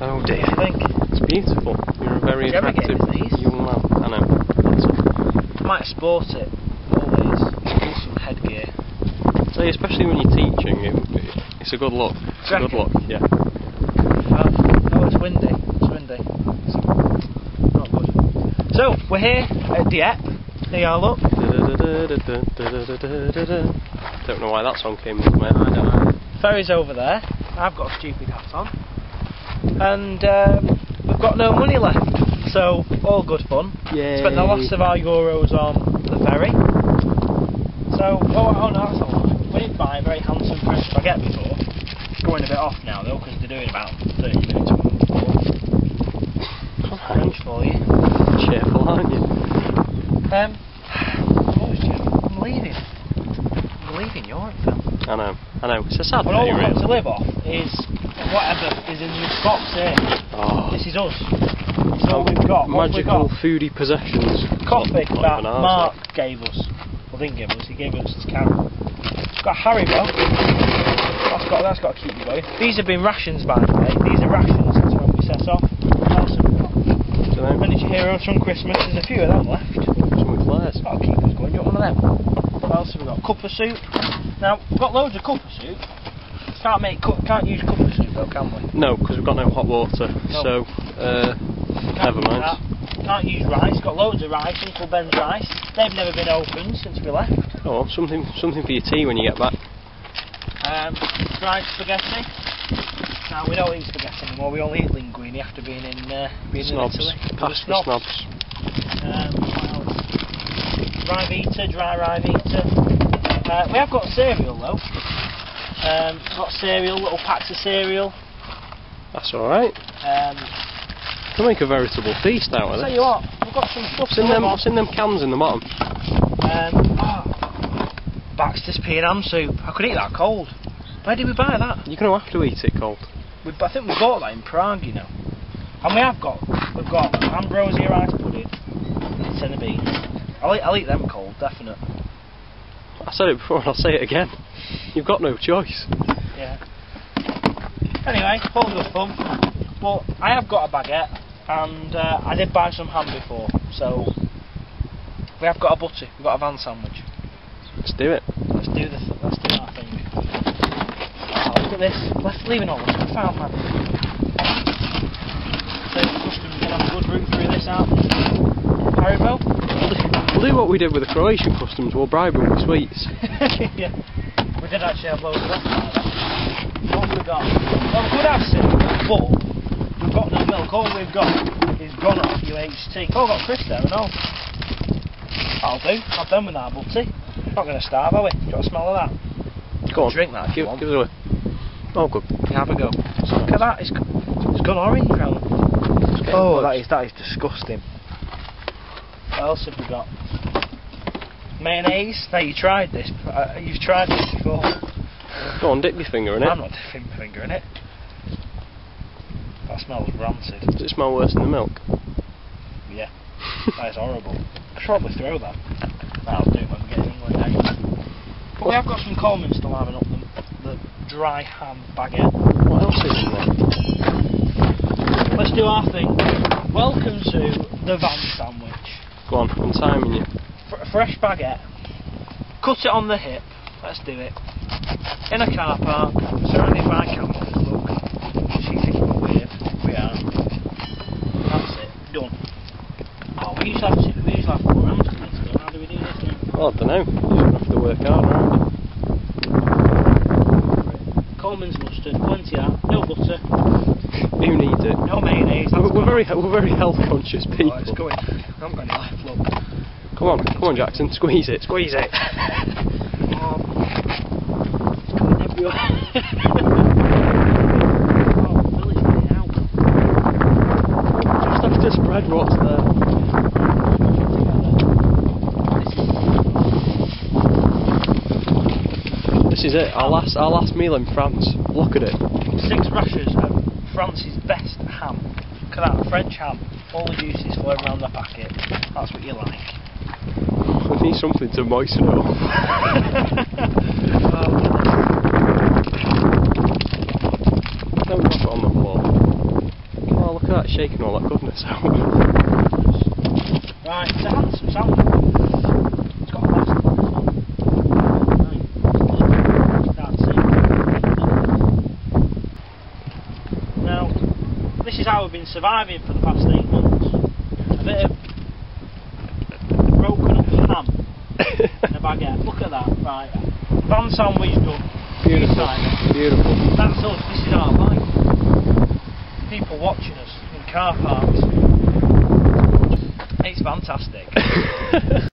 Oh dear. I think. It's beautiful. You're a very Did you ever get attractive into these? young man. I know. I might sport it always. Use some headgear. So especially when you're teaching, it's a good look. It's a good look, yeah. Oh, it's windy. It's windy. It's not good. So, we're here at Dieppe. There you are, look. Don't know why that song came into my head. I don't know. Ferry's over there. I've got a stupid hat on. And we've got no money left. So, all good fun. Yay. Spent the last of our euros on the ferry. So, oh no, that's not right. We did buy a very handsome fresh spaghetti before. It's going a bit off now though, because they're doing about 30 minutes before. French for you. Cheerful, aren't you? I'm leaving. I'm leaving Europe, Phil. I know. It's a sad But all day, we've got really. to live off is whatever is in this box here. Oh. This is us. It's all we've got. What have we Magical got? foodie possessions. Coffee Not that even ours, Mark gave us. Well, didn't give us, he gave us his carrot. It's got Haribo. That's got to keep you going. These have been rations, by the way. These are rations since when we set off. What else have we got? Miniature Heroes from Christmas. There's a few of them left. Some flares. That'll keep us going. Do you want one of them? What else have we got? Cup of soup. Now, we've got loads of cup of soup. Can't use cup of soup though, can we? No, because we've got no hot water. No. So, never mind. Can't use rice. Got loads of rice. Uncle Ben's rice. They've never been opened since we left. Oh, something for your tea when you get back. Fried spaghetti. Now we don't eat spaghetti anymore. We only eat linguine after being in Snobs. Italy. Past the snobs. What else? Dry Vita. We have got cereal though. Got cereal, little packs of cereal. That's alright. Can make a veritable feast out of Tell this. you what, we've got some stuff What's in them cans in the bottom? Baxter's pea and ham soup. I could eat that cold. Where did we buy that? You're going to have to eat it cold. I think we bought that in Prague, you know. And we've got ambrosia rice pudding, and beans. I'll eat them cold, definite. I said it before and I'll say it again. You've got no choice. Yeah. Anyway, all good fun. But I have got a baguette, and I did buy some ham before, so we have got a butty. We've got a van sandwich. Let's do it. Let's do our thing. Oh, look at this. Let's leave it all. I found that. So customs can have a good route through this out. Haribo. We'll do what we did with the Croatian customs. We'll bribe them with sweets. Yeah. We did actually have loads of that. What have we got? Well, we could have cereal, but we've got no milk. All we've got is gone off UHT. Oh, we've got crisps there and all. That'll do. Have them with our butty. Not going to starve, are we? Got a smell of that? Go on. Drink that if you want. Give us a Oh, good. Have a go. Look at that. It's gone orange round. Oh, that is disgusting. What else have we got? Mayonnaise. Now you tried this. You've tried this before. Go on, dip your finger in it. I'm not dipping my finger in it. That smells rancid. Does it smell worse than the milk? Yeah. That is horrible. I should probably throw that. That'll do when we get in England next. But we have got some Coleman still having up the dry ham baguette. What else is in there? Let's do our thing. Welcome to the van sandwich. Go on, I'm timing you. Fresh baguette. Cut it on the hip. Let's do it. In a car park, surrounded by campers. Look, she thinks we're weird. We are. That's it. Done. Oh, we used to have 4 rounds to this. How do we do this now? Well, I don't know. You're going to have to work hard around it. Coleman's mustard, plenty of that. No butter. Who needs it? No mayonnaise. We're very health conscious people. Oh, it's going. I'm going to laugh. Look. Come on, Jackson. Squeeze it. It's going everywhere. Oh, Billy's running out. Just have to spread what's there. This is it. Our last meal in France. Look at it. 6 rashers of France's best ham. Look at that, French ham. All the juices flowing around the packet. That's what you like. I need something to moisten it up. Don't drop it on the floor. shaking all that goodness out. Right, it's a handsome salmon. It's got a last. That's it. Now, this is how we've been surviving for the past 8 months. A bit of broken up ham in a baguette. Look at that. Right. Van sandwich done. Beautiful. Beautiful. That's us. This is our life. People watching us in car parks. It's fantastic.